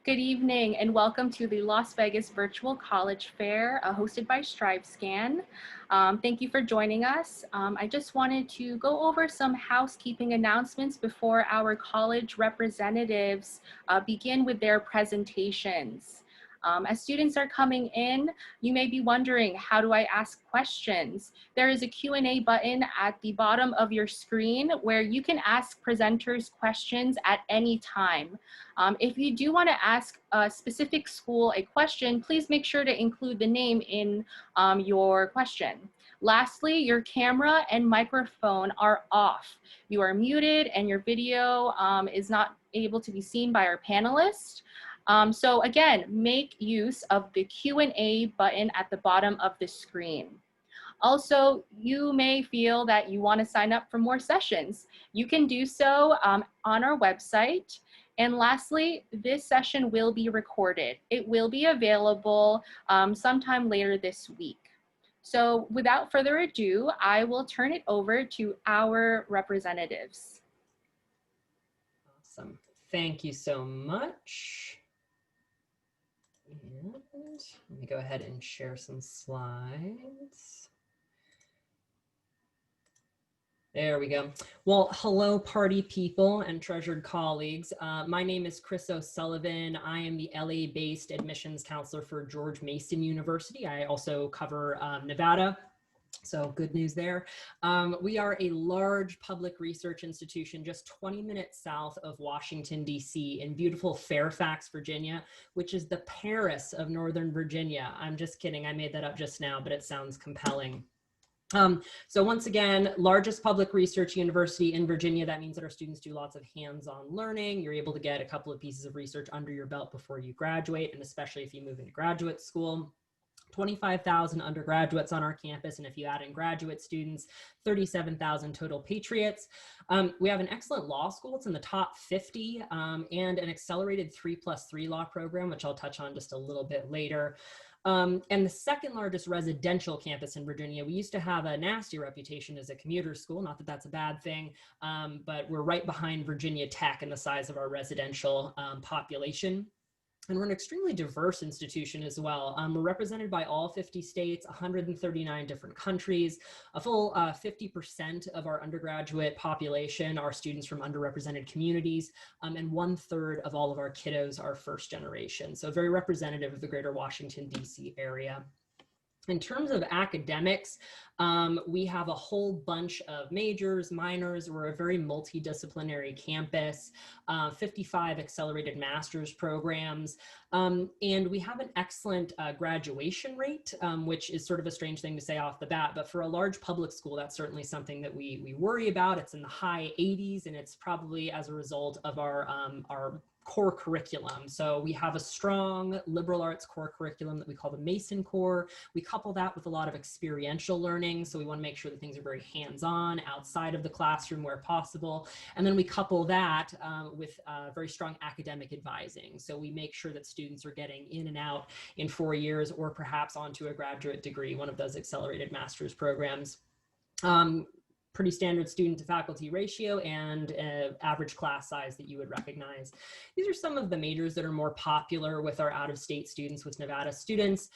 Good evening and welcome to the Las Vegas Virtual College Fair hosted by StriveScan. Thank you for joining us. I just wanted to go over some housekeeping announcements before our college representatives begin with their presentations. As students are coming in, you may be wondering, how do I ask questions? There is a Q&A button at the bottom of your screen where you can ask presenters questions at any time. If you do want to ask a specific school a question, please make sure to include the name in your question. Lastly, your camera and microphone are off. You are muted and your video is not able to be seen by our panelists. So again, make use of the Q&A button at the bottom of the screen. Also, you may feel that you want to sign up for more sessions. You can do so on our website. And lastly, this session will be recorded. It will be available sometime later this week. So without further ado, I will turn it over to our representatives. Awesome. Thank you so much. And let me go ahead and share some slides. There we go. Well, hello party people and treasured colleagues. My name is Chris O'Sullivan. I am the LA-based admissions counselor for George Mason University. I also cover Nevada. So good news there. We are a large public research institution just 20 minutes south of Washington, D.C. in beautiful Fairfax, Virginia, which is the Paris of Northern Virginia. I'm just kidding. I made that up just now, but it sounds compelling. So once again, largest public research university in Virginia. That means that our students do lots of hands-on learning. You're able to get a couple of pieces of research under your belt before you graduate, and especially if you move into graduate school. 25,000 undergraduates on our campus, and if you add in graduate students, 37,000 total patriots. We have an excellent law school. It's in the top 50, and an accelerated 3+3 law program, which I'll touch on just a little bit later. And the second largest residential campus in Virginia. We used to have a nasty reputation as a commuter school, not that that's a bad thing, but we're right behind Virginia Tech in the size of our residential population. And we're an extremely diverse institution as well. We're represented by all 50 states, 139 different countries. A full 50% of our undergraduate population are students from underrepresented communities, and 1/3 of all of our kiddos are first generation. So very representative of the greater Washington, D.C. area. In terms of academics, we have a whole bunch of majors, minors. We're a very multidisciplinary campus, 55 accelerated master's programs, and we have an excellent graduation rate, which is sort of a strange thing to say off the bat, but for a large public school, that's certainly something that we worry about. It's in the high 80s, and it's probably as a result of our core curriculum. So we have a strong liberal arts core curriculum that we call the Mason Core. We couple that with a lot of experiential learning. So we want to make sure that things are very hands-on outside of the classroom where possible. And then we couple that with very strong academic advising. So we make sure that students are getting in and out in 4 years or perhaps onto a graduate degree, one of those accelerated master's programs. Pretty standard student to faculty ratio and average class size that you would recognize. These are some of the majors that are more popular with our out-of-state students, with Nevada students.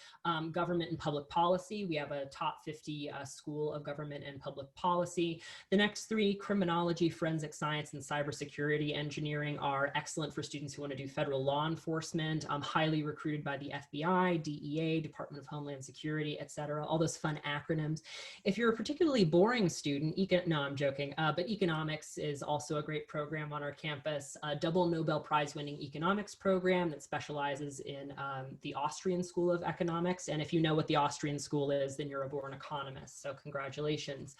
Government and public policy. We have a top 50 school of government and public policy. The next three, criminology, forensic science, and cybersecurity engineering, are excellent for students who want to do federal law enforcement, highly recruited by the FBI, DEA, Department of Homeland Security, et cetera, all those fun acronyms. If you're a particularly boring student, no, I'm joking, but economics is also a great program on our campus, a double Nobel Prize winning economics program that specializes in the Austrian School of Economics. And if you know what the Austrian school is, then you're a born economist, so congratulations.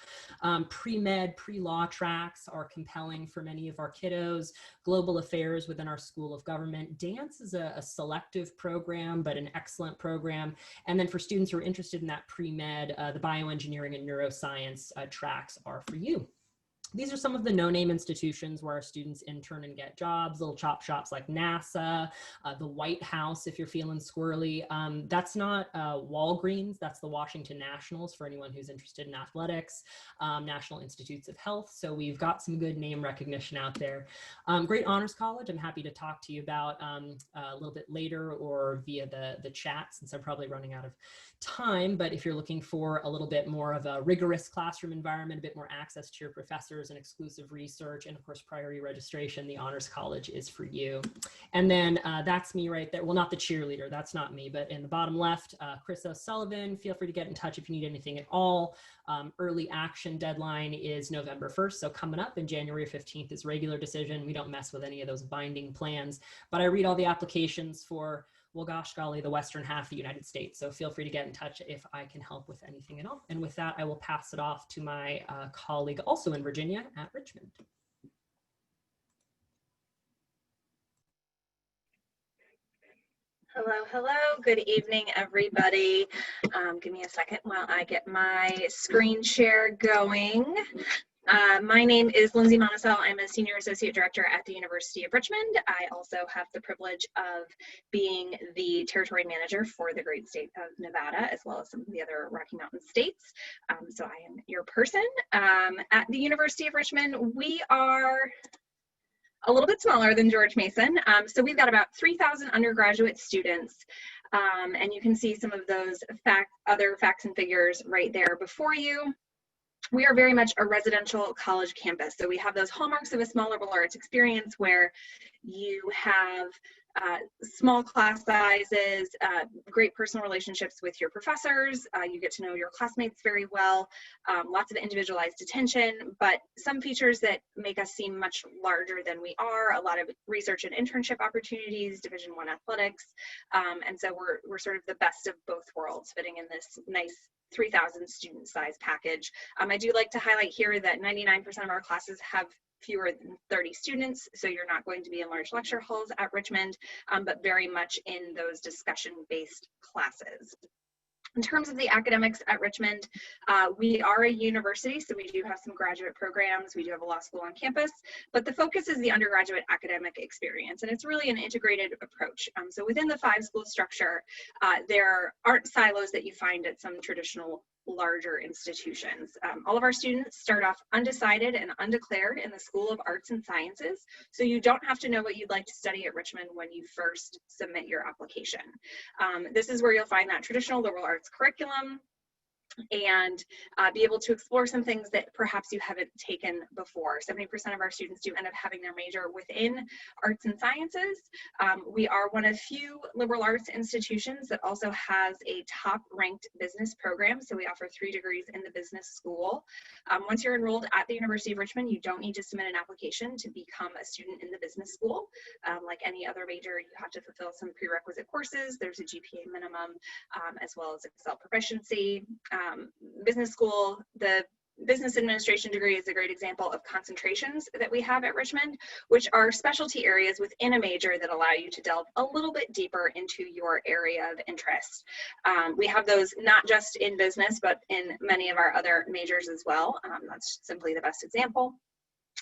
Pre-med, pre-law tracks are compelling for many of our kiddos. Global affairs within our School of Government. Dance is a selective program, but an excellent program. And then for students who are interested in that pre-med, the bioengineering and neuroscience tracks are for you. These are some of the no-name institutions where our students intern and get jobs, little chop shops like NASA, the White House, if you're feeling squirrely. That's not Walgreens, that's the Washington Nationals for anyone who's interested in athletics, National Institutes of Health. So we've got some good name recognition out there. Great Honors College, I'm happy to talk to you about a little bit later or via the chat, since I'm probably running out of time. But if you're looking for a little bit more of a rigorous classroom environment, a bit more access to your professors and exclusive research, and of course priority registration, the Honors College is for you. And then that's me right there. Well, not the cheerleader, that's not me, but in the bottom left, Chris O'Sullivan. Feel free to get in touch if you need anything at all. Early action deadline is November 1st, so coming up, and January 15th is regular decision. We don't mess with any of those binding plans, but I read all the applications for, well, gosh golly, the western half of the United States. So feel free to get in touch if I can help with anything at all. And with that, I will pass it off to my colleague also in Virginia at Richmond. Hello, hello. Good evening, everybody. Give me a second while I get my screen share going. My name is Lindsay Monisel. I'm a Senior Associate Director at the University of Richmond. I also have the privilege of being the Territory Manager for the great state of Nevada, as well as some of the other Rocky Mountain states. So I am your person. At the University of Richmond, we are a little bit smaller than George Mason. So we've got about 3,000 undergraduate students. And you can see some of those other facts and figures right there before you. We are very much a residential college campus. So we have those hallmarks of a small liberal arts experience where you have small class sizes, great personal relationships with your professors, you get to know your classmates very well, lots of individualized attention, but some features that make us seem much larger than we are, a lot of research and internship opportunities, Division I athletics, and so we're sort of the best of both worlds fitting in this nice 3,000 student size package. I do like to highlight here that 99% of our classes have fewer than 30 students, so you're not going to be in large lecture halls at Richmond, but very much in those discussion-based classes. In terms of the academics at Richmond, we are a university, so we do have some graduate programs. We do have a law school on campus, but the focus is the undergraduate academic experience, and it's really an integrated approach. So within the 5-school structure, there aren't silos that you find at some traditional larger institutions. All of our students start off undecided and undeclared in the School of Arts and Sciences, so you don't have to know what you'd like to study at Richmond when you first submit your application. This is where you'll find that traditional liberal arts curriculum and be able to explore some things that perhaps you haven't taken before. 70% of our students do end up having their major within arts and sciences. We are one of few liberal arts institutions that also has a top-ranked business program, so we offer 3 degrees in the business school. Once you're enrolled at the University of Richmond, you don't need to submit an application to become a student in the business school. Like any other major, you have to fulfill some prerequisite courses. There's a GPA minimum, as well as Excel proficiency. Business school, the business administration degree is a great example of concentrations that we have at Richmond, which are specialty areas within a major that allow you to delve a little bit deeper into your area of interest. We have those not just in business, but in many of our other majors as well. That's simply the best example.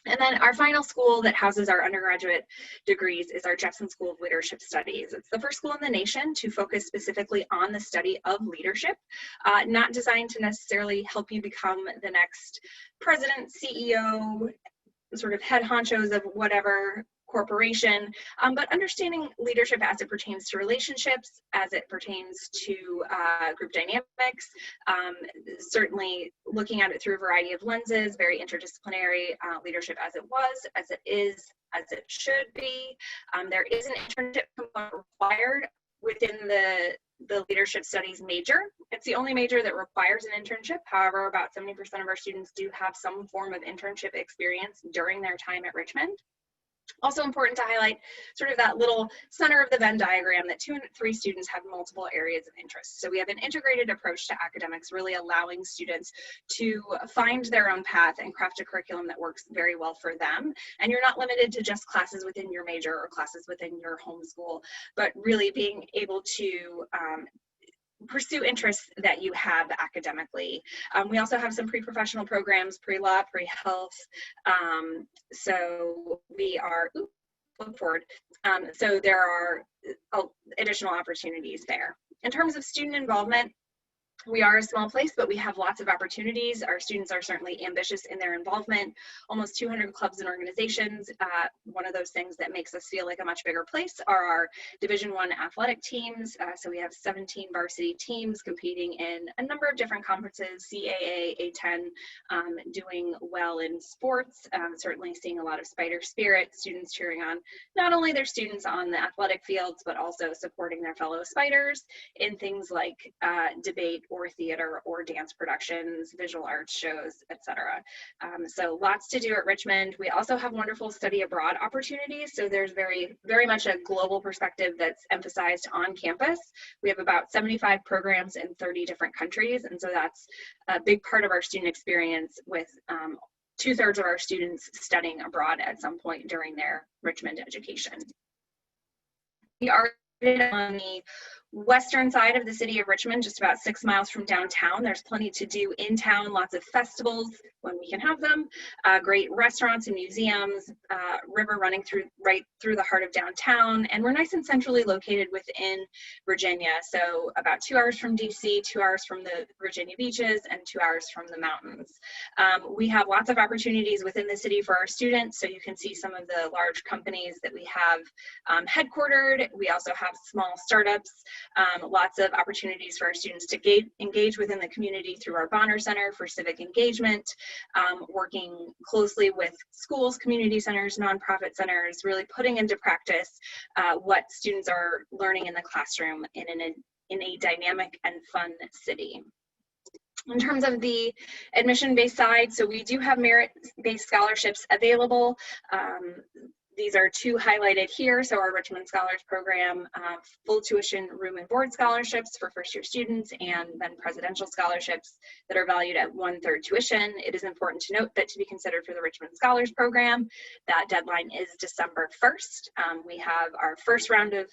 And then our final school that houses our undergraduate degrees is our Jepson School of Leadership Studies. It's the first school in the nation to focus specifically on the study of leadership, not designed to necessarily help you become the next president, CEO, sort of head honchos of whatever corporation, but understanding leadership as it pertains to relationships, as it pertains to group dynamics, certainly looking at it through a variety of lenses, very interdisciplinary leadership as it was, as it is, as it should be. There is an internship component required within the leadership studies major. It's the only major that requires an internship. However, about 70% of our students do have some form of internship experience during their time at Richmond. Also important to highlight sort of that little center of the Venn diagram that 2 and 3 students have multiple areas of interest. So we have an integrated approach to academics, really allowing students to find their own path and craft a curriculum that works very well for them. And you're not limited to just classes within your major or classes within your home school, but really being able to pursue interests that you have academically. We also have some pre-professional programs, pre-law, pre-health. So we are, look forward. So there are additional opportunities there. In terms of student involvement, we are a small place, but we have lots of opportunities. Our students are certainly ambitious in their involvement. Almost 200 clubs and organizations. One of those things that makes us feel like a much bigger place are our Division I athletic teams. So we have 17 varsity teams competing in a number of different conferences, CAA, A10, doing well in sports. Certainly seeing a lot of Spider Spirit, students cheering on not only their students on the athletic fields, but also supporting their fellow Spiders in things like debate or theater or dance productions, visual arts shows, etc. So lots to do at Richmond. We also have wonderful study abroad opportunities. So there's very much a global perspective that's emphasized on campus. We have about 75 programs in 30 different countries. And so that's a big part of our student experience, with 2/3 of our students studying abroad at some point during their Richmond education. We are on the western side of the city of Richmond, just about 6 miles from downtown. There's plenty to do in town, lots of festivals when we can have them, great restaurants and museums, river running right through the heart of downtown, and we're nice and centrally located within Virginia. So about 2 hours from DC, 2 hours from the Virginia beaches, and 2 hours from the mountains. We have lots of opportunities within the city for our students. So you can see some of the large companies that we have headquartered. We also have small startups. Lots of opportunities for our students to engage within the community through our Bonner Center for civic engagement, working closely with schools, community centers, nonprofit centers, really putting into practice what students are learning in the classroom in a dynamic and fun city. In terms of the admission-based side, so we do have merit-based scholarships available. These are 2 highlighted here. So our Richmond Scholars Program, full tuition, room and board scholarships for first-year students, and then presidential scholarships that are valued at 1/3 tuition. It is important to note that to be considered for the Richmond Scholars Program, that deadline is December 1st. We have our first round of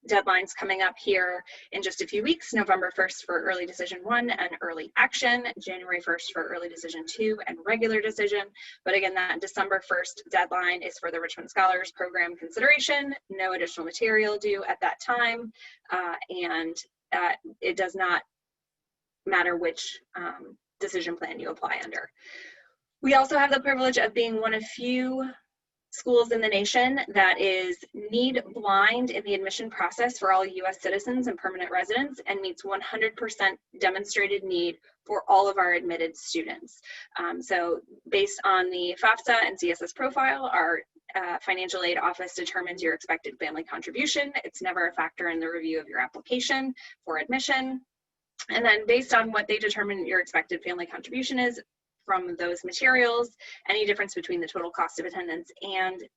deadlines coming up here in just a few weeks. November 1st for early decision 1 and early action, January 1st for early decision 2 and regular decision. But again, that December 1st deadline is for the Richmond Scholars Program consideration. No additional material due at that time, and it does not matter which decision plan you apply under. We also have the privilege of being one of few schools in the nation that is need blind in the admission process for all US citizens and permanent residents, and meets 100% demonstrated need for all of our admitted students. So based on the FAFSA and CSS profile, our financial aid office determines your expected family contribution. It's never a factor in the review of your application for admission. And then based on what they determine your expected family contribution is, from those materials, any difference between the total cost of attendance and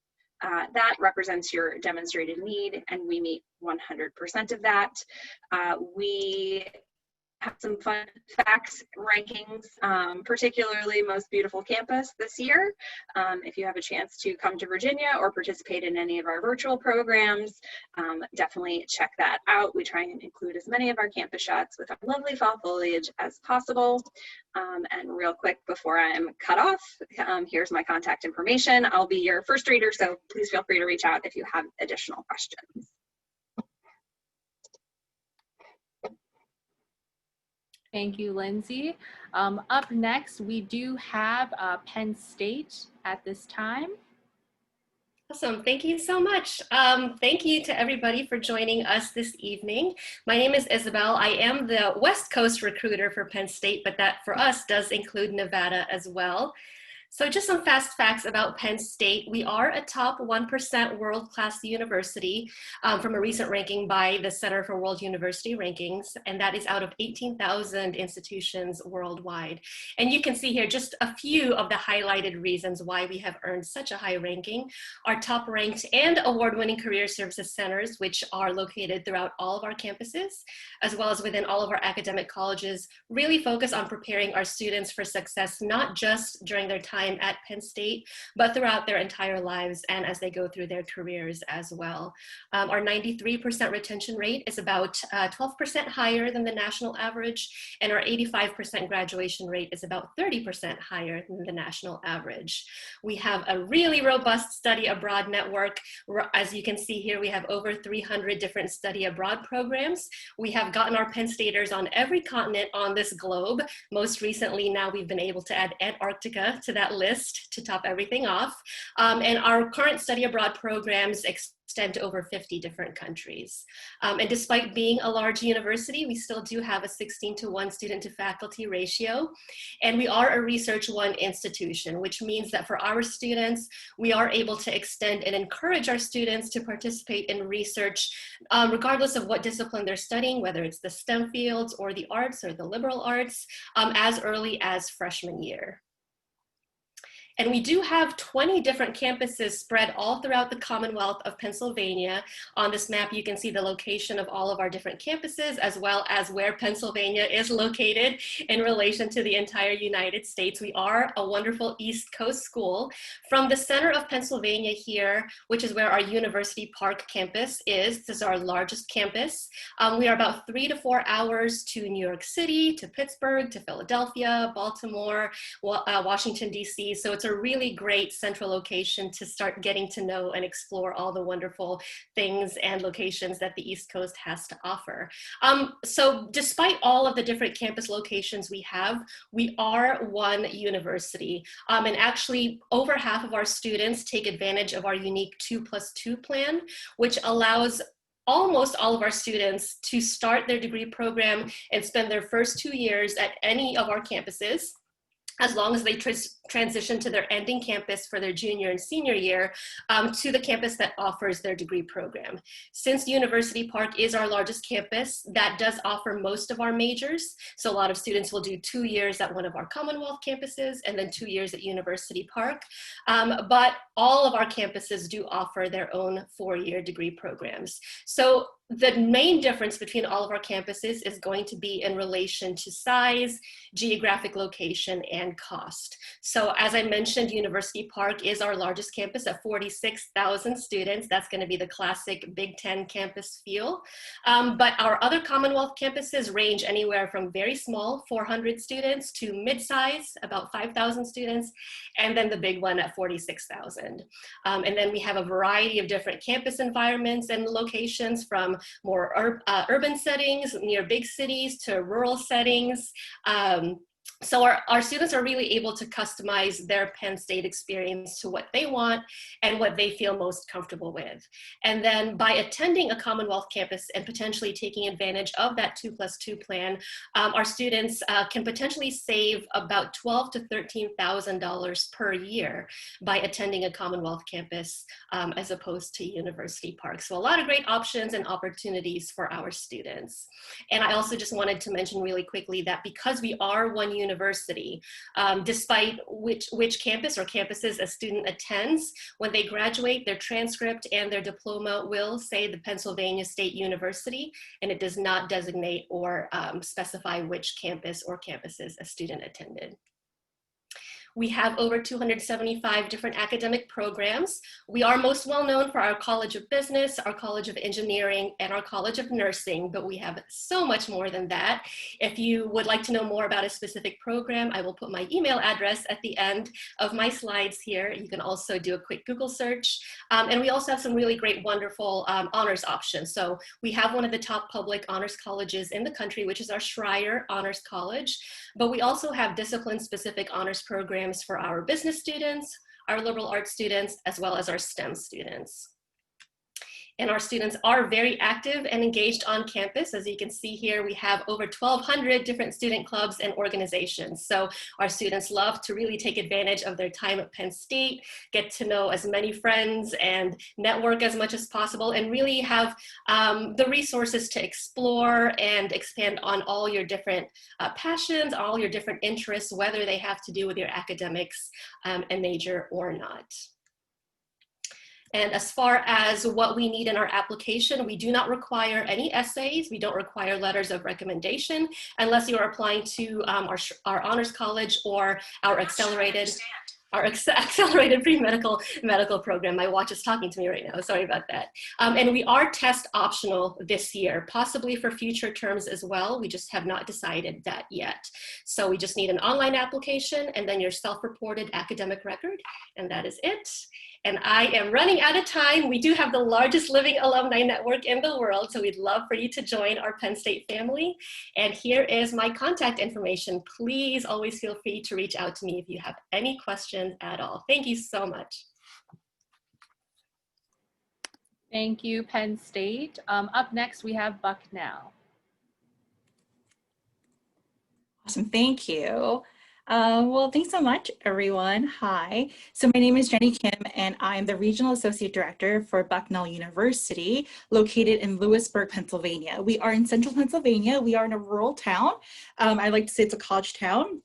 that represents your demonstrated need, and we meet 100% of that. We have some fun facts rankings, particularly most beautiful campus this year. If you have a chance to come to Virginia or participate in any of our virtual programs, definitely check that out. We try and include as many of our campus shots with our lovely fall foliage as possible. And real quick before I'm cut off, here's my contact information. I'll be your first reader, so please feel free to reach out if you have additional questions. Thank you, Lindsay. Up next, we do have Penn State at this time. Awesome. Thank you so much. Thank you to everybody for joining us this evening. My name is Isabel. I am the West Coast recruiter for Penn State, but that for us does include Nevada as well. So just some fast facts about Penn State. We are a top 1% world-class university from a recent ranking by the Center for World University Rankings, and that is out of 18,000 institutions worldwide. And you can see here just a few of the highlighted reasons why we have earned such a high ranking. Our top-ranked and award-winning career services centers, which are located throughout all of our campuses, as well as within all of our academic colleges, really focus on preparing our students for success, not just during their time time at Penn State, but throughout their entire lives and as they go through their careers as well. Our 93% retention rate is about 12% higher than the national average, and our 85% graduation rate is about 30% higher than the national average. We have a really robust study abroad network. As you can see here, we have over 300 different study abroad programs. We have gotten our Penn Staters on every continent on this globe. Most recently, now we've been able to add Antarctica to that list to top everything off. And our current study abroad programs extend to over 50 different countries. And despite being a large university, we still do have a 16:1 student to faculty ratio. And we are a Research 1 institution, which means that for our students, we are able to extend and encourage our students to participate in research, regardless of what discipline they're studying, whether it's the STEM fields or the arts or the liberal arts, as early as freshman year. And we do have 20 different campuses spread all throughout the Commonwealth of Pennsylvania. On this map, you can see the location of all of our different campuses, as well as where Pennsylvania is located in relation to the entire United States. We are a wonderful East Coast school. From the center of Pennsylvania here, which is where our University Park campus is, this is our largest campus. We are about 3 to 4 hours to New York City, to Pittsburgh, to Philadelphia, Baltimore, Washington, D.C. So it's a really great central location to start getting to know and explore all the wonderful things and locations that the East Coast has to offer. So despite all of the different campus locations we have, we are one university. And actually over half of our students take advantage of our unique 2+2 plan, which allows almost all of our students to start their degree program and spend their first 2 years at any of our campuses, as long as they transition to their ending campus for their junior and senior year, to the campus that offers their degree program. Since University Park is our largest campus, that does offer most of our majors. So a lot of students will do 2 years at one of our Commonwealth campuses and then 2 years at University Park. But all of our campuses do offer their own 4-year degree programs. So the main difference between all of our campuses is going to be in relation to size, geographic location, and cost. So as I mentioned, University Park is our largest campus at 46,000 students. That's going to be the classic Big Ten campus feel. But our other Commonwealth campuses range anywhere from very small, 400 students, to mid-size, about 5,000 students, and then the big one at 46,000. And then we have a variety of different campus environments and locations, from more urban settings near big cities to rural settings. So our students are really able to customize their Penn State experience to what they want and what they feel most comfortable with. And then by attending a Commonwealth campus and potentially taking advantage of that 2+2 plan, our students can potentially save about $12,000 to $13,000 per year by attending a Commonwealth campus as opposed to University Park. So a lot of great options and opportunities for our students. And I also just wanted to mention really quickly that because we are one university, despite which campus or campuses a student attends, when they graduate, their transcript and their diploma will say the Pennsylvania State University, and it does not designate or specify which campus or campuses a student attended. We have over 275 different academic programs. We are most well known for our College of Business, our College of Engineering, and our College of Nursing, but we have so much more than that. If you would like to know more about a specific program, I will put my email address at the end of my slides here. You can also do a quick Google search. And we also have some really great, wonderful honors options. So we have one of the top public honors colleges in the country, which is our Schreier Honors College. But we also have discipline-specific honors programs for our business students, our liberal arts students, as well as our STEM students. And our students are very active and engaged on campus. As you can see here, we have over 1,200 different student clubs and organizations. So our students love to really take advantage of their time at Penn State, get to know as many friends and network as much as possible, and really have the resources to explore and expand on all your different passions, all your different interests, whether they have to do with your academics and major or not. And as far as what we need in our application, we do not require any essays. We don't require letters of recommendation unless you are applying to our honors college or our accelerated. our accelerated pre-medical medical program. My watch is talking to me right now. Sorry about that. And we are test optional this year, possibly for future terms as well. We just have not decided that yet. So we just need an online application and then your self-reported academic record, and that is it. And I am running out of time. We do have the largest living alumni network in the world, so we'd love for you to join our Penn State family. And here is my contact information. Please always feel free to reach out to me if you have any questions at all. Thank you so much. Thank you, Penn State. Up next, we have Bucknell. Awesome, thank you. Well, thanks so much, everyone. Hi. So my name is Jenny Kim, and I'm the Regional Associate Director for Bucknell University, located in Lewisburg, Pennsylvania. We are in central Pennsylvania. We are in a rural town. I like to say it's a college town.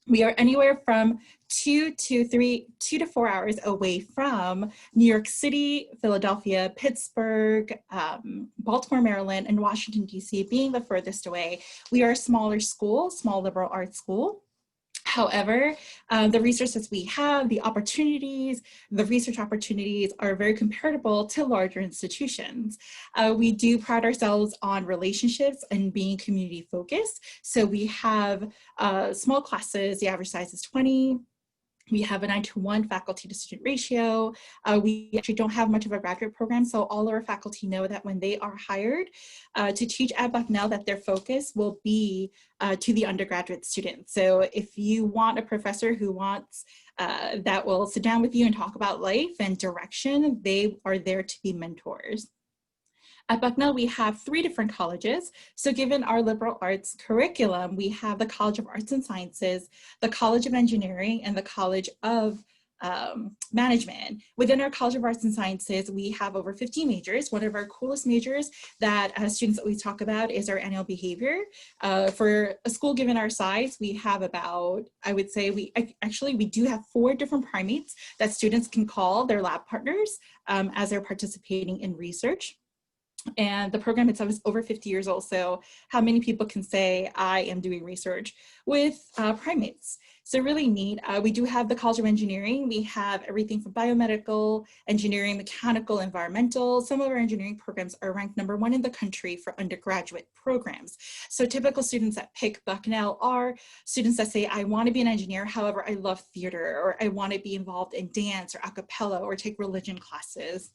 We are anywhere from 2 to 4 hours away from New York City, Philadelphia, Pittsburgh, Baltimore, Maryland, and Washington, D.C. being the furthest away. We are a smaller school, small liberal arts school. However, the resources we have, the opportunities, the research opportunities are very comparable to larger institutions. We do pride ourselves on relationships and being community focused. So we have small classes, the average size is 20. We have a 9-to-1 faculty to student ratio. We actually don't have much of a graduate program, so all of our faculty know that when they are hired to teach at Bucknell, that their focus will be to the undergraduate students. So if you want a professor who wants that will sit down with you and talk about life and direction, they are there to be mentors. At Bucknell, we have 3 different colleges. So given our liberal arts curriculum, we have the College of Arts and Sciences, the College of Engineering, and the College of Management. Within our College of Arts and Sciences, we have over 50 majors. One of our coolest majors that students always talk about is our annual behavior. For a school given our size, we have about, I would say, we do have 4 different primates that students can call their lab partners as they're participating in research. And the program itself is over 50 years old, so how many people can say, I am doing research with primates? So really neat. We do have the College of Engineering. We have everything from biomedical, engineering, mechanical, environmental. Some of our engineering programs are ranked #1 in the country for undergraduate programs. So typical students that pick Bucknell are students that say, I want to be an engineer, however, I love theater, or I want to be involved in dance or a cappella or take religion classes.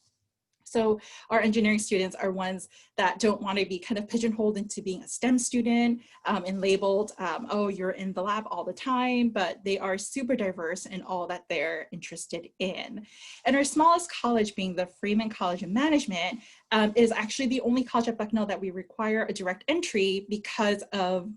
So our engineering students are ones that don't want to be kind of pigeonholed into being a STEM student and labeled, oh, you're in the lab all the time, but they are super diverse in all that they're interested in. And our smallest college, being the Freeman College of Management, is actually the only college at Bucknell that we require a direct entry because of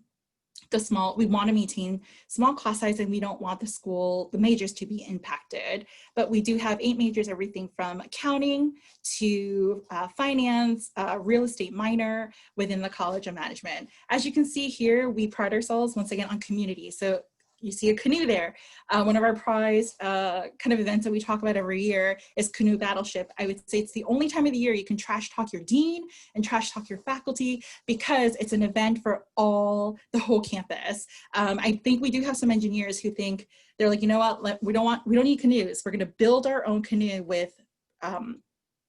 we want to maintain small class size, and we don't want the majors to be impacted. But we do have 8 majors, everything from accounting to finance, real estate minor within the College of Management. As you can see here, we pride ourselves once again on community. So you see a canoe there. One of our prized kind of events that we talk about every year is Canoe Battleship. I would say it's the only time of the year you can trash talk your dean and trash talk your faculty, because it's an event for the whole campus. I think we do have some engineers who think, they're like, you know what, we don't need canoes. We're gonna build our own canoe with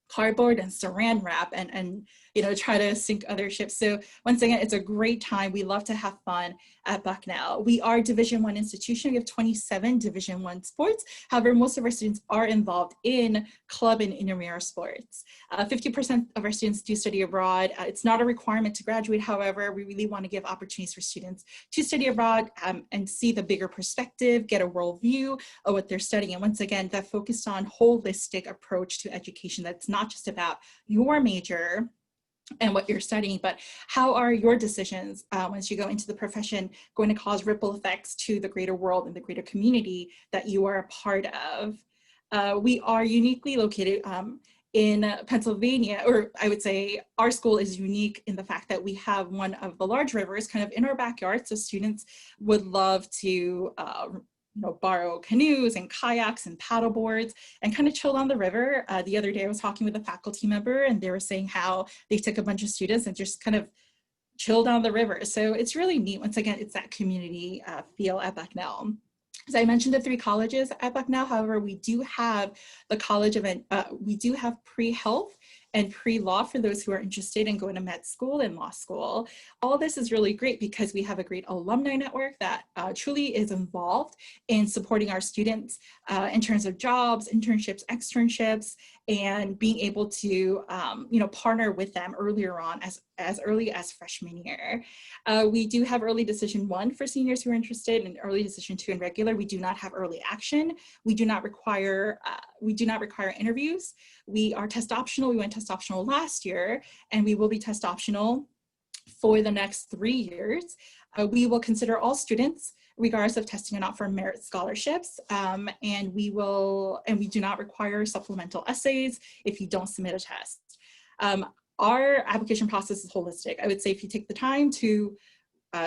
cardboard and saran wrap and try to sink other ships. So once again, it's a great time. We love to have fun at Bucknell. We are Division I institution. We have 27 Division I sports. However, most of our students are involved in club and intramural sports. 50% of our students do study abroad. It's not a requirement to graduate. However, we really want to give opportunities for students to study abroad and see the bigger perspective, get a world view of what they're studying. And once again, that focused on holistic approach to education. That's not just about your major and what you're studying, but how are your decisions once you go into the profession going to cause ripple effects to the greater world and the greater community that you are a part of. We are uniquely located in Pennsylvania, or I would say our school is unique in the fact that we have one of the large rivers kind of in our backyard, so students would love to borrow canoes and kayaks and paddle boards and kind of chill on the river. The other day I was talking with a faculty member, and they were saying how they took a bunch of students and just kind of chilled down the river. So it's really neat. Once again, it's that community feel at Bucknell. As I mentioned, the 3 colleges at Bucknell. However, we do have the College of, we do have pre-health and pre-law for those who are interested in going to med school and law school. All this is really great because we have a great alumni network that truly is involved in supporting our students in terms of jobs, internships, externships, and being able to partner with them earlier on as early as freshman year. We do have early decision 1 for seniors who are interested, and early decision 2 and regular. We do not have early action. We do not require interviews. We are test optional. We went test optional last year, and we will be test optional for the next 3 years. We will consider all students, regardless of testing or not, for merit scholarships, and we do not require supplemental essays if you don't submit a test. Our application process is holistic. I would say if you take the time to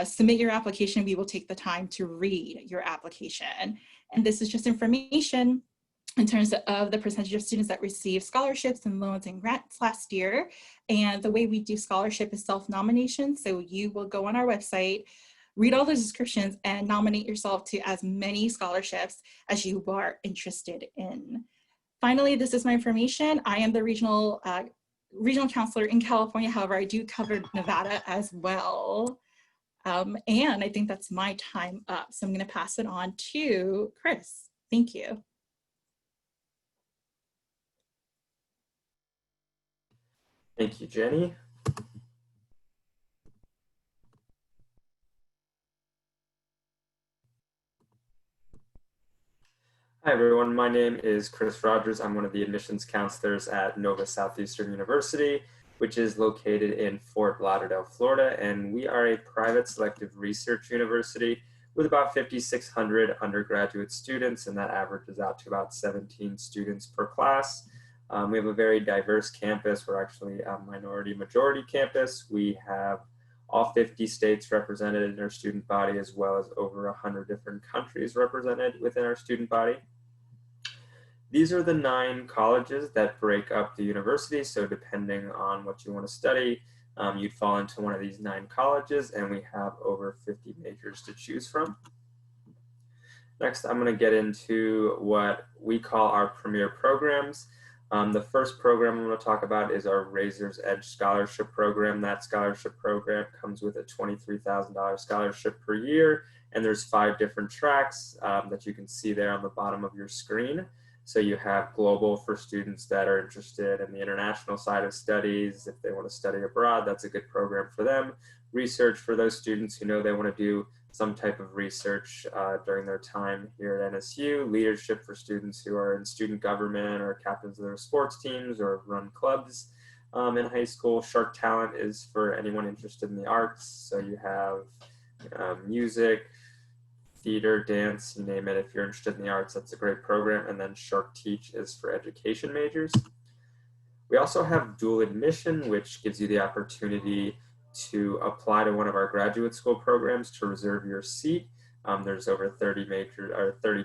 submit your application, we will take the time to read your application. And this is just information in terms of the percentage of students that received scholarships and loans and grants last year. And the way we do scholarship is self-nomination. So you will go on our website, read all the descriptions, and nominate yourself to as many scholarships as you are interested in. Finally, this is my information. I am the regional counselor in California. However, I do cover Nevada as well. And I think that's my time up. So I'm going to pass it on to Chris. Thank you. Thank you, Jenny. Hi, everyone. My name is Chris Rogers. I'm one of the admissions counselors at Southeastern University, which is located in Fort Lauderdale, Florida. And we are a private selective research university with about 5,600 undergraduate students, and that averages out to about 17 students per class. We have a very diverse campus. We're actually a minority-majority campus. We have all 50 states represented in our student body, as well as over 100 different countries represented within our student body. These are the 9 colleges that break up the university. So depending on what you want to study, you'd fall into one of these 9 colleges, and we have over 50 majors to choose from. Next, I'm going to get into what we call our premier programs. The first program I'm going to talk about is our Razor's Edge Scholarship Program. That scholarship program comes with a $23,000 scholarship per year, and there's 5 different tracks that you can see there on the bottom of your screen. So you have global for students that are interested in the international side of studies. If they want to study abroad, that's a good program for them. Research for those students who know they want to do some type of research during their time here at NSU. Leadership for students who are in student government or captains of their sports teams or run clubs in high school. Shark Talent is for anyone interested in the arts. So you have music, theater, dance, you name it. If you're interested in the arts, that's a great program. And then Shark Teach is for education majors. We also have dual admission, which gives you the opportunity to apply to one of our graduate school programs to reserve your seat. There's over 30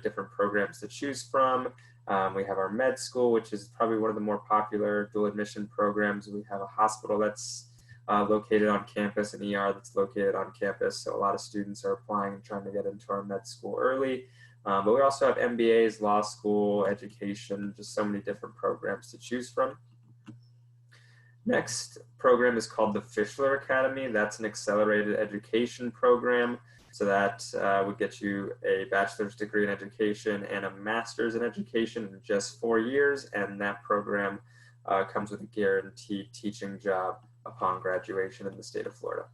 different programs to choose from. We have our med school, which is probably one of the more popular dual admission programs. We have a hospital that's located on campus, an ER that's located on campus. So a lot of students are applying and trying to get into our med school early. But we also have MBAs, law school, education, just so many different programs to choose from. Next program is called the Fischler Academy. That's an accelerated education program. So that would get you a bachelor's degree in education and a master's in education in just 4 years. And that program comes with a guaranteed teaching job upon graduation in the state of Florida.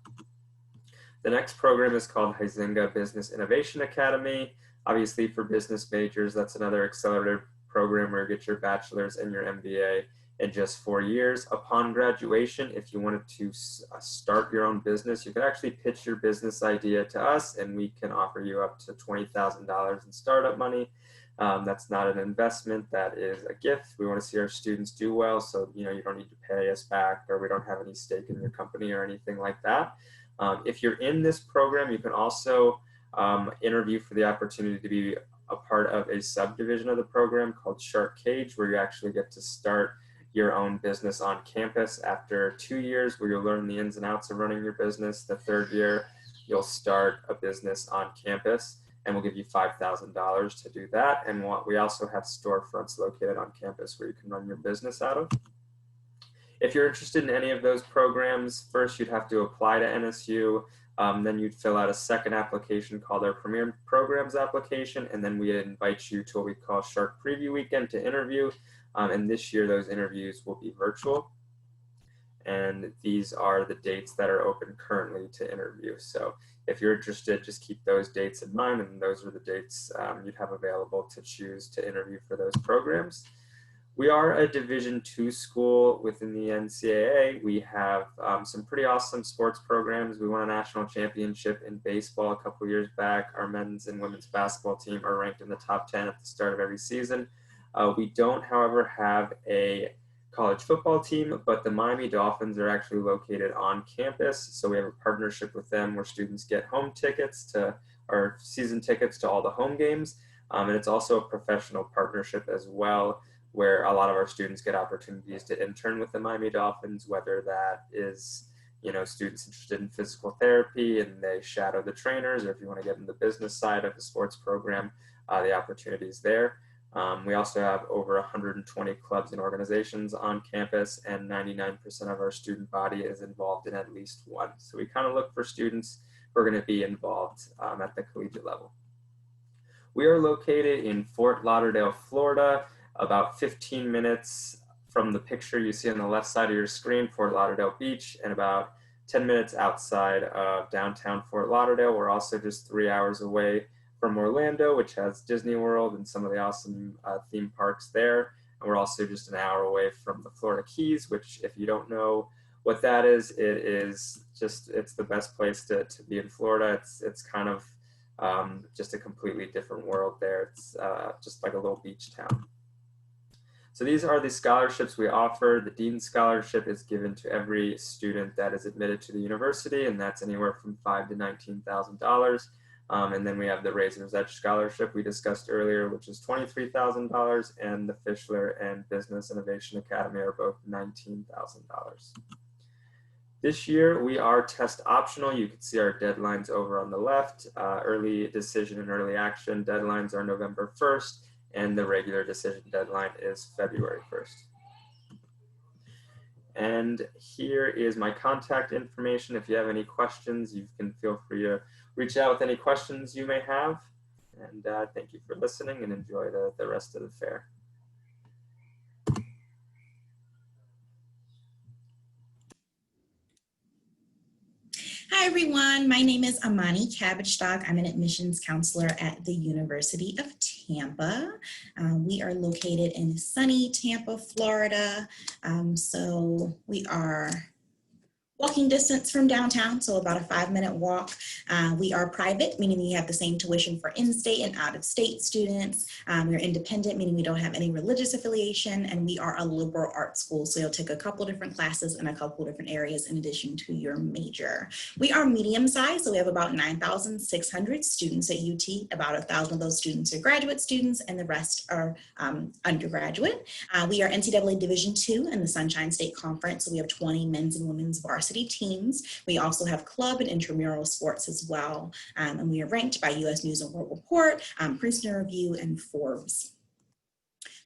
The next program is called Huizenga Business Innovation Academy. Obviously for business majors, that's another accelerated program where you get your bachelor's and your MBA in just 4 years. Upon graduation, if you wanted to start your own business, you could actually pitch your business idea to us and we can offer you up to $20,000 in startup money. That's not an investment, that is a gift. We want to see our students do well, so you don't need to pay us back, or we don't have any stake in your company or anything like that. If you're in this program, you can also interview for the opportunity to be a part of a subdivision of the program called Shark Cage, where you actually get to start your own business on campus after 2 years, where you'll learn the ins and outs of running your business. The 3rd year, you'll start a business on campus. and we'll give you $5,000 to do that. And we also have storefronts located on campus where you can run your business out of. If you're interested in any of those programs, first you'd have to apply to NSU, then you'd fill out a second application called our Premier Programs application, and then we invite you to what we call Shark Preview Weekend to interview, and this year those interviews will be virtual. And these are the dates that are open currently to interview. So if you're interested, just keep those dates in mind, and those are the dates you'd have available to choose to interview for those programs. We are a Division II school within the NCAA. We have some pretty awesome sports programs. We won a national championship in baseball a couple years back. Our men's and women's basketball team are ranked in the top 10 at the start of every season. We don't, however, have a college football team, but the Miami Dolphins are actually located on campus. So we have a partnership with them where students get home tickets or season tickets to all the home games. And it's also a professional partnership as well, where a lot of our students get opportunities to intern with the Miami Dolphins, whether that is, students interested in physical therapy and they shadow the trainers, or if you want to get in the business side of the sports program, the opportunities there. We also have over 120 clubs and organizations on campus, and 99% of our student body is involved in at least one. So we kind of look for students who are going to be involved at the collegiate level. We are located in Fort Lauderdale, Florida, about 15 minutes from the picture you see on the left side of your screen, Fort Lauderdale Beach, and about 10 minutes outside of downtown Fort Lauderdale. We're also just 3 hours away from Orlando, which has Disney World and some of the awesome theme parks there. And we're also just an hour away from the Florida Keys, which, if you don't know what that is, it's the best place to be in Florida. It's kind of just a completely different world there. It's just like a little beach town. So these are the scholarships we offer. The Dean Scholarship is given to every student that is admitted to the university, and that's anywhere from $5,000 to $19,000. And then we have the Razor's Edge Scholarship we discussed earlier, which is $23,000, and the Fischler and Business Innovation Academy are both $19,000. This year, we are test optional. You can see our deadlines over on the left. Early decision and early action deadlines are November 1st, and the regular decision deadline is February 1st. And here is my contact information. If you have any questions, you can feel free to reach out with any questions you may have. And thank you for listening, and enjoy the rest of the fair. Hi everyone, my name is Amani Cabbage-Stock. I'm an admissions counselor at the University of Tampa. We are located in sunny Tampa, Florida. So we are walking distance from downtown, so about a 5-minute walk. We are private, meaning we have the same tuition for in-state and out-of-state students. We're independent, meaning we don't have any religious affiliation, and we are a liberal arts school, so you'll take a couple different classes in a couple different areas in addition to your major. We are medium-sized, so we have about 9,600 students at UT. About 1,000 of those students are graduate students, and the rest are undergraduate. We are NCAA Division II in the Sunshine State Conference, so we have 20 men's and women's varsity teams. We also have club and intramural sports as well. And we are ranked by US News and World Report, Princeton Review, and Forbes.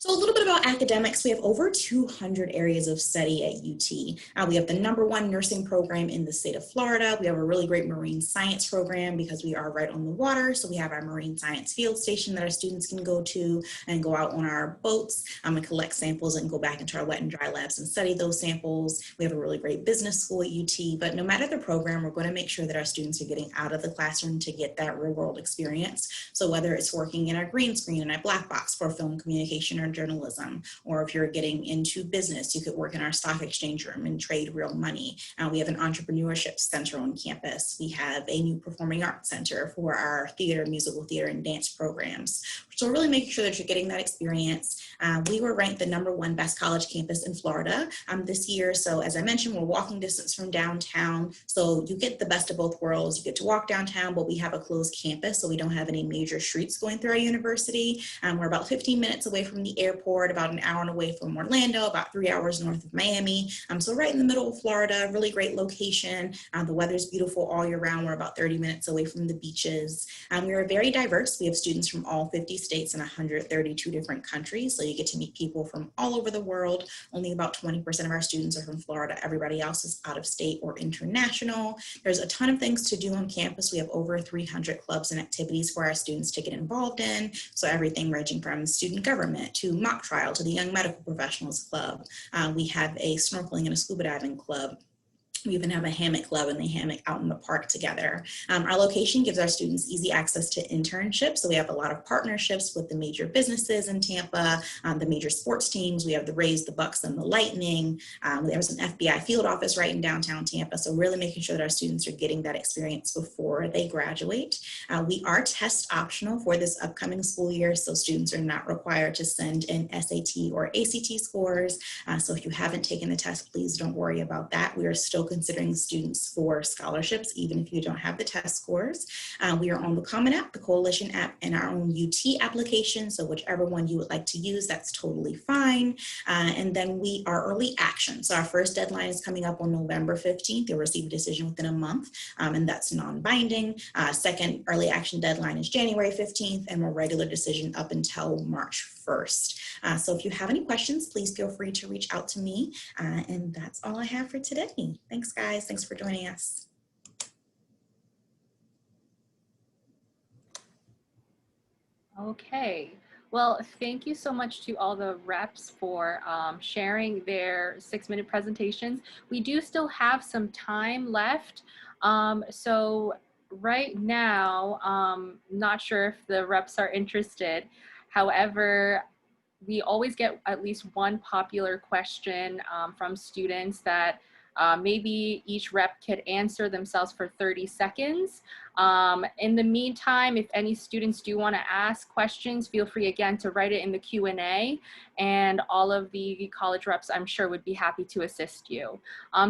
So a little bit about academics. We have over 200 areas of study at UT. We have the #1 nursing program in the state of Florida. We have a really great marine science program because we are right on the water. So we have our marine science field station that our students can go to and go out on our boats and collect samples and go back into our wet and dry labs and study those samples. We have a really great business school at UT, but no matter the program, we're going to make sure that our students are getting out of the classroom to get that real world experience. So whether it's working in our green screen and our black box for film communication or journalism, or if you're getting into business, you could work in our stock exchange room and trade real money. We have an entrepreneurship center on campus. We have a new performing arts center for our theater, musical theater, and dance programs. So we're really making sure that you're getting that experience. We were ranked the #1 best college campus in Florida this year. So as I mentioned, we're walking distance from downtown. So you get the best of both worlds. You get to walk downtown, but we have a closed campus, so we don't have any major streets going through our university. We're about 15 minutes away from the airport, about an hour away from Orlando, about 3 hours north of Miami. So right in the middle of Florida, really great location. The weather's beautiful all year round. We're about 30 minutes away from the beaches. We are very diverse. We have students from all 50 states and 132 different countries. So you get to meet people from all over the world. Only about 20% of our students are from Florida. Everybody else is out of state or international. There's a ton of things to do on campus. We have over 300 clubs and activities for our students to get involved in. So everything ranging from student government to mock trial to the Young Medical Professionals Club. We have a snorkeling and a scuba diving club. We even have a hammock club, and they hammock out in the park together. Our location gives our students easy access to internships. So we have a lot of partnerships with the major businesses in Tampa, the major sports teams. We have the Rays, the Bucks, and the Lightning. There's an FBI field office right in downtown Tampa. So really making sure that our students are getting that experience before they graduate. We are test optional for this upcoming school year. So students are not required to send in SAT or ACT scores. So if you haven't taken the test, please don't worry about that. We are still considering students for scholarships, even if you don't have the test scores. We are on the Common App, the Coalition app, and our own UT application. So whichever one you would like to use, that's totally fine. And then we are early action. So our first deadline is coming up on November 15th. You'll receive a decision within a month, and that's non-binding. Second early action deadline is January 15th, and a regular decision up until March 1st. So if you have any questions, please feel free to reach out to me. And that's all I have for today. Thanks, guys. Thanks for joining us. Okay. Well, thank you so much to all the reps for sharing their 6-minute presentations. We do still have some time left. So right now, not sure if the reps are interested. However, we always get at least one popular question from students that maybe each rep could answer themselves for 30 seconds. In the meantime, if any students do want to ask questions, feel free again to write it in the Q&A, and all of the college reps, I'm sure, would be happy to assist you.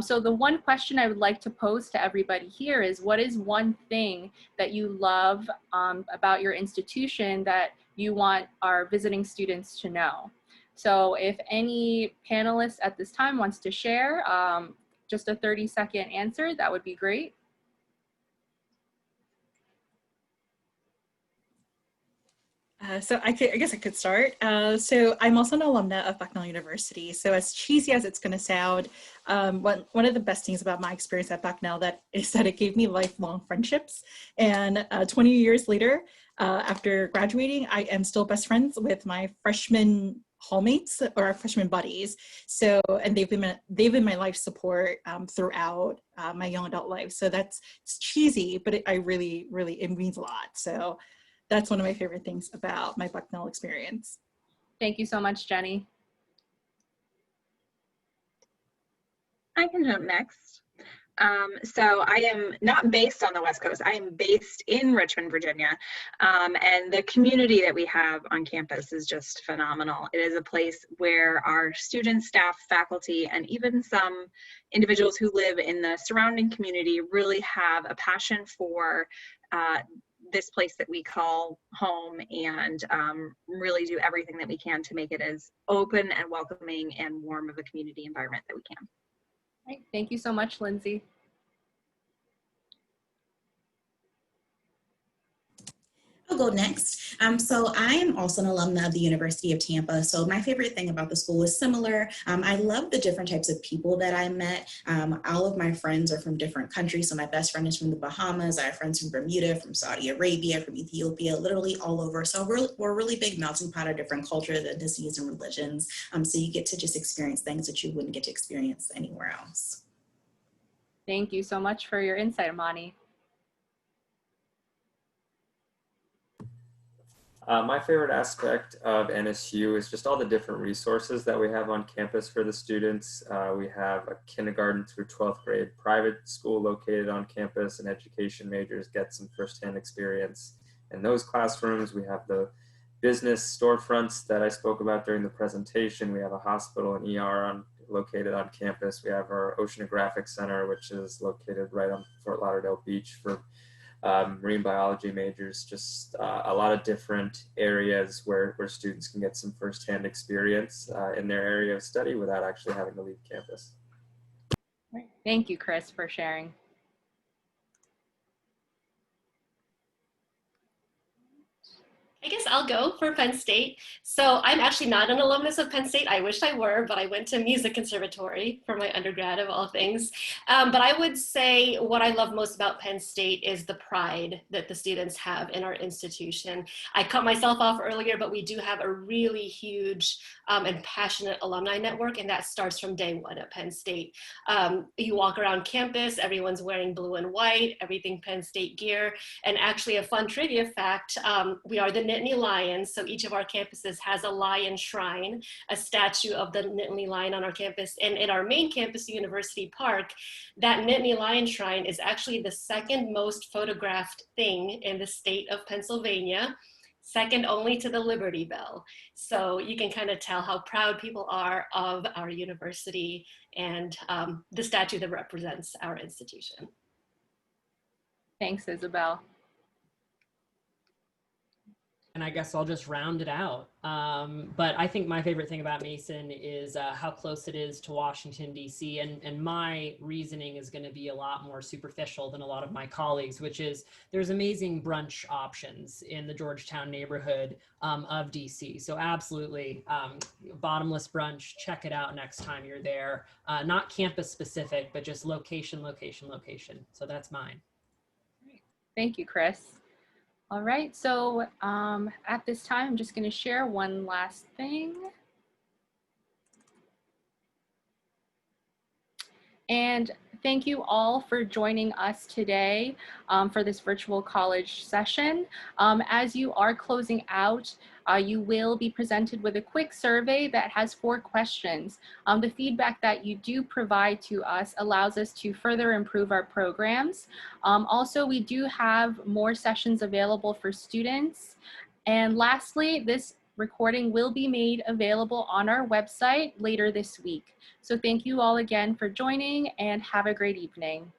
So the one question I would like to pose to everybody here is, what is one thing that you love about your institution that you want our visiting students to know? So if any panelist at this time wants to share, just a 30-second answer, that would be great. So I guess I could start. So I'm also an alumna of Bucknell University. So as cheesy as it's going to sound, one of the best things about my experience at Bucknell is that it gave me lifelong friendships. And 20 years later, after graduating, I am still best friends with my freshman hallmates or our freshman buddies. So, and they've been my life support throughout my young adult life. So it's cheesy, but it means a lot. So that's one of my favorite things about my Bucknell experience. Thank you so much, Jenny. I can jump next. So I am not based on the West Coast. I am based in Richmond, Virginia. And the community that we have on campus is just phenomenal. It is a place where our students, staff, faculty, and even some individuals who live in the surrounding community really have a passion for this place that we call home, and really do everything that we can to make it as open and welcoming and warm of a community environment that we can. Right. Thank you so much, Lindsay. I'll go next. So I am also an alumna of the University of Tampa. So my favorite thing about the school is similar. I love the different types of people that I met. All of my friends are from different countries. So my best friend is from the Bahamas. I have friends from Bermuda, from Saudi Arabia, from Ethiopia, literally all over. So we're a really big melting pot of different cultures, ethnicities, and religions. So you get to just experience things that you wouldn't get to experience anywhere else. Thank you so much for your insight, Amani. My favorite aspect of NSU is just all the different resources that we have on campus for the students. We have a kindergarten through 12th grade private school located on campus, and education majors get some firsthand experience in those classrooms. We have the business storefronts that I spoke about during the presentation. We have a hospital and ER located on campus. We have our Oceanographic Center, which is located right on Fort Lauderdale Beach for marine biology majors. Just a lot of different areas where students can get some firsthand experience in their area of study without actually having to leave campus. Thank you, Chris, for sharing. I guess I'll go for Penn State. So I'm actually not an alumnus of Penn State. I wish I were, but I went to music conservatory for my undergrad of all things. But I would say what I love most about Penn State is the pride that the students have in our institution. I cut myself off earlier, but we do have a really huge and passionate alumni network, and that starts from day one at Penn State. You walk around campus, everyone's wearing blue and white, everything Penn State gear. And actually a fun trivia fact, we are the Nittany Lions, so each of our campuses has a lion shrine, a statue of the Nittany Lion on our campus. And in our main campus, University Park, that Nittany Lion shrine is actually the second most photographed thing in the state of Pennsylvania, second only to the Liberty Bell. So you can kind of tell how proud people are of our university and the statue that represents our institution. Thanks, Isabel. And I guess I'll just round it out. But I think my favorite thing about Mason is how close it is to Washington, D.C. And my reasoning is going to be a lot more superficial than a lot of my colleagues, which is there's amazing brunch options in the Georgetown neighborhood of D.C. So absolutely, bottomless brunch, check it out next time you're there. Not campus specific, but just location, location, location. So that's mine. Thank you, Chris. All right, so at this time, I'm just going to share one last thing. And thank you all for joining us today for this virtual college session. As you are closing out, you will be presented with a quick survey that has 4 questions. The feedback that you do provide to us allows us to further improve our programs. Also, we do have more sessions available for students. And lastly, this recording will be made available on our website later this week. So thank you all again for joining and have a great evening.